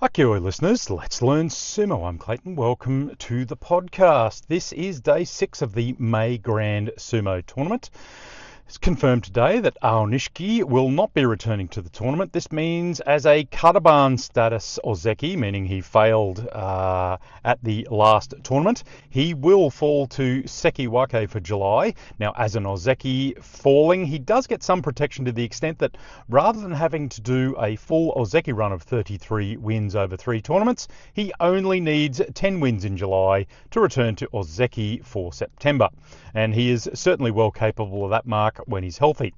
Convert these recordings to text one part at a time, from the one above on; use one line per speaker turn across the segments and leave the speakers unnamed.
Kia listeners, let's learn sumo. I'm Clayton. Welcome to the podcast. This is day 6 of the May Grand Sumo Tournament. It's confirmed today that Aonishiki will not be returning to the tournament. This means as a Kataban status Ozeki, meaning he failed at the last tournament, he will fall to Sekiwake for July. Now, as an Ozeki falling, he does get some protection to the extent that rather than having to do a full Ozeki run of 33 wins over 3 tournaments, he only needs 10 wins in July to return to Ozeki for September. And he is certainly well capable of that mark when he's healthy.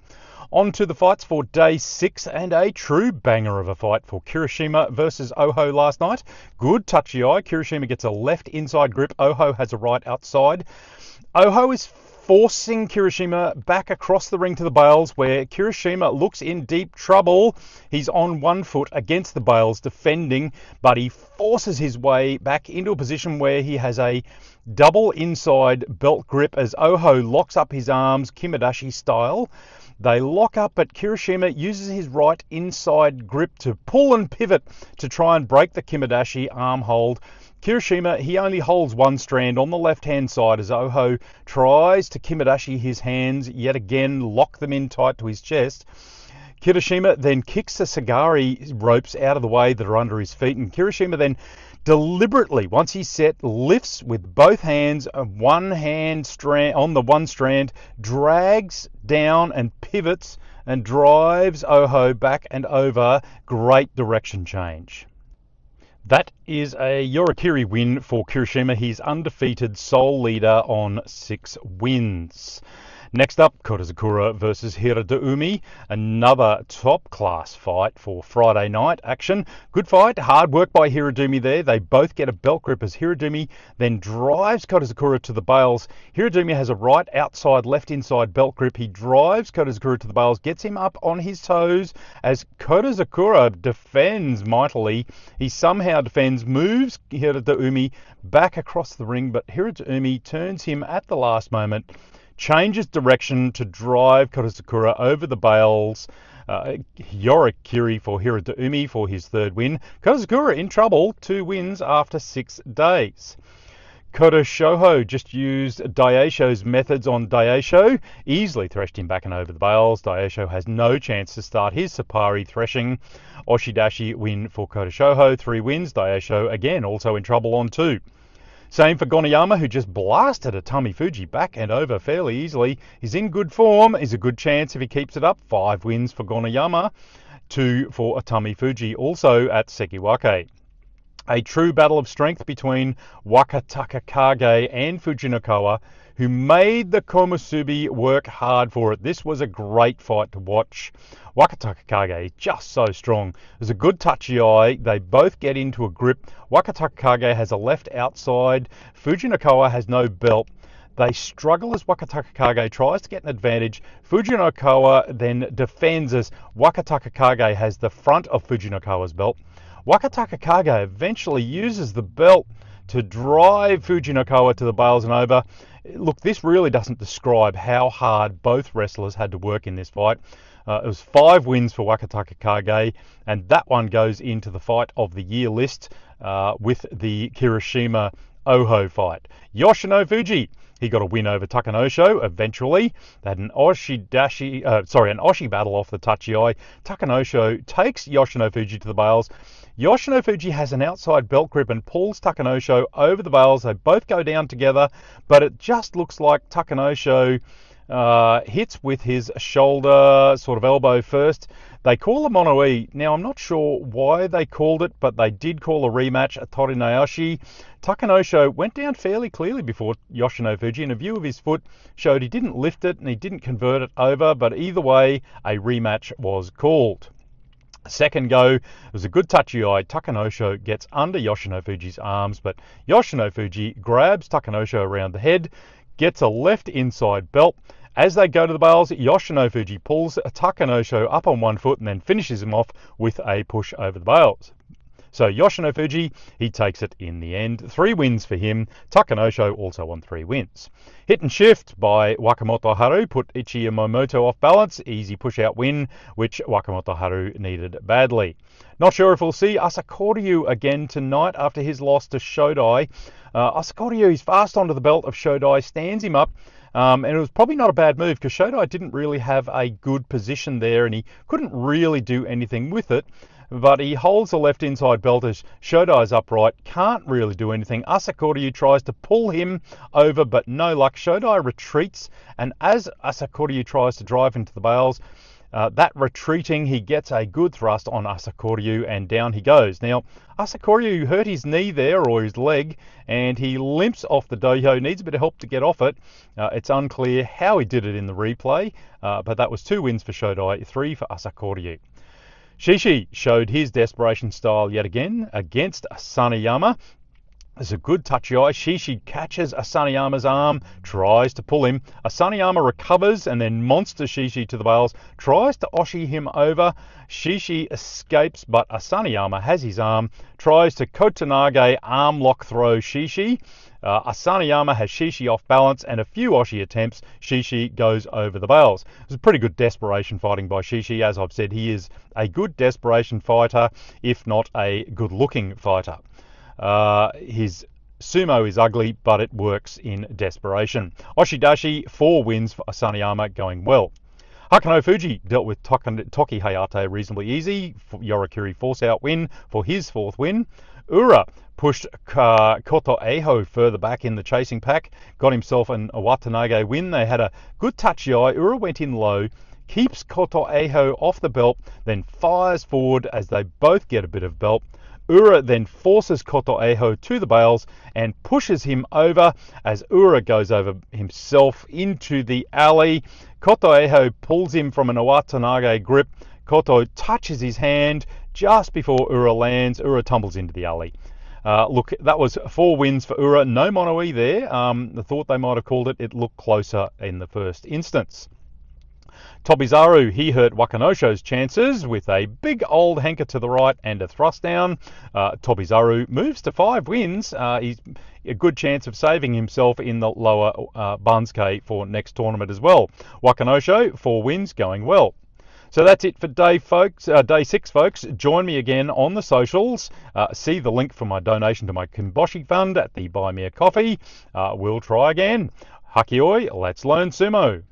On to the fights for day 6, and a true banger of a fight for Kirishima versus Oho last night. Good touchy eye. Kirishima gets a left inside grip. Oho has a right outside. Oho is forcing Kirishima back across the ring to the bails, where Kirishima looks in deep trouble. He's on one foot against the bails defending, but he forces his way back into a position where he has a double inside belt grip as Oho locks up his arms Kimadashi style. They lock up, but Kirishima uses his right inside grip to pull and pivot to try and break the Kimadashi arm hold. Kirishima, he only holds one strand on the left-hand side as Oho tries to Kimadashi his hands, yet again lock them in tight to his chest. Kirishima then kicks the Sagari ropes out of the way that are under his feet, and Kirishima then deliberately, once he's set, lifts with both hands, one hand strand on the one strand, drags down and pivots and drives Oho back and over. Great direction change. That is a Yorikiri win for Kirishima. He's undefeated, sole leader on 6 wins. Next up, Kodazakura versus Hiradoumi, another top-class fight for Friday night action. Good fight, hard work by Hiradoumi there. They both get a belt grip as Hiradoumi then drives Kodazakura to the bails. Hiradoumi has a right outside, left inside belt grip. He drives Kodazakura to the bails, gets him up on his toes as Kodazakura defends mightily. He somehow defends, moves Hiradoumi back across the ring, but Hiradoumi turns him at the last moment, changes direction to drive Kodazakura over the bails. Yorikiri for Hiradoumi for his 3rd win. Kodazakura in trouble, 2 wins after 6 days. Kodo Shoho just used Daisho's methods on Daisho, easily threshed him back and over the bails. Daisho has no chance to start his Sapari threshing. Oshidashi win for Kodo Shoho, 3 wins. Daisho again also in trouble on 2. Same for Gonayama, who just blasted Atami Fuji back and over fairly easily. He's in good form. Is a good chance if he keeps it up. 5 wins for Gonayama, 2 for Atami Fuji, also at Sekiwake. A true battle of strength between Wakataka Kage and Fujinokawa, who made the Komusubi work hard for it. This was a great fight to watch. Wakataka Kage is just so strong. There's a good touchy eye. They both get into a grip. Wakataka Kage has a left outside. Fujinokawa has no belt. They struggle as Wakataka Kage tries to get an advantage. Fujinokawa then defends as Wakataka Kage has the front of Fujinokawa's belt. Wakataka Kage eventually uses the belt to drive Fujinokawa to the bails and over. Look, this really doesn't describe how hard both wrestlers had to work in this fight. It was 5 wins for Wakataka Kage, and that one goes into the fight of the year list with the Kirishima Oho fight. Yoshino Fuji, he got a win over Takanosho eventually. They had an Oshi battle off the touchy eye. Takanosho takes Yoshino Fuji to the bails. Yoshino Fuji has an outside belt grip and pulls Takanosho over the bails. They both go down together, but it just looks like Takanosho hits with his shoulder, sort of elbow first. They call a mono-e. Now, I'm not sure why they called it, but they did call a rematch at Torinayoshi. Takanosho went down fairly clearly before Yoshino Fuji, and a view of his foot showed he didn't lift it and he didn't convert it over, but either way, a rematch was called. Second go, it was a good touchy eye. Takanosho gets under Yoshino Fuji's arms, but Yoshino Fuji grabs Takanosho around the head, gets a left inside belt. As they go to the bails, Yoshino Fuji pulls Takanosho up on one foot and then finishes him off with a push over the bails. So Yoshino Fuji, he takes it in the end. 3 wins for him. Takanosho also on 3 wins. Hit and shift by Wakamoto Haru put Ichi Yamamoto off balance. Easy push-out win, which Wakamoto Haru needed badly. Not sure if we'll see Asakoryu again tonight after his loss to Shodai. Asakoryu is fast onto the belt of Shodai, stands him up. And it was probably not a bad move because Shodai didn't really have a good position there and he couldn't really do anything with it. But he holds the left inside belt as Shodai's upright, can't really do anything. Asakoryu tries to pull him over, but no luck. Shodai retreats, and as Asakoryu tries to drive into the bales, that retreating, he gets a good thrust on Asakoryu, and down he goes. Now, Asakoryu hurt his knee there, or his leg, and he limps off the dohyo, needs a bit of help to get off it. It's unclear how he did it in the replay, but that was 2 wins for Shodai, 3 for Asakoryu. Shishi showed his desperation style yet again against Asanayama. There's a good touchy eye. Shishi catches Asanayama's arm, tries to pull him. Asanayama recovers and then monster Shishi to the bales, tries to oshi him over. Shishi escapes, but Asanayama has his arm, tries to Kotanage arm lock throw Shishi. Asanayama has Shishi off balance and a few oshi attempts. Shishi goes over the bales. It was a pretty good desperation fighting by Shishi. As I've said, he is a good desperation fighter, if not a good looking fighter. His sumo is ugly, but it works in desperation. Oshidashi, 4 wins for Asanayama, going well. Hakano Fuji dealt with Toki Hayate reasonably easy. Yorikiri force-out win for his 4th win. Ura pushed Koto Eho further back in the chasing pack, got himself an Watanage win. They had a good touchy eye. Ura went in low, keeps Koto Eho off the belt, then fires forward as they both get a bit of belt. Ura then forces Koto Eho to the bales and pushes him over as Ura goes over himself into the alley. Koto Eho pulls him from an Watanage grip. Koto touches his hand just before Ura lands. Ura tumbles into the alley. Look, that was 4 wins for Ura. No mono-e there. I thought they might have called it. It looked closer in the first instance. Tobizaru, he hurt Wakanosho's chances with a big old hanker to the right and a thrust down. Tobizaru moves to 5 wins. He's a good chance of saving himself in the lower Bansuke for next tournament as well. Wakanosho, 4 wins, going well. So that's it for day 6, folks. Join me again on the socials. See the link for my donation to my Kimboshi fund at the Buy Me a Coffee. We'll try again. Hakioi, let's learn sumo.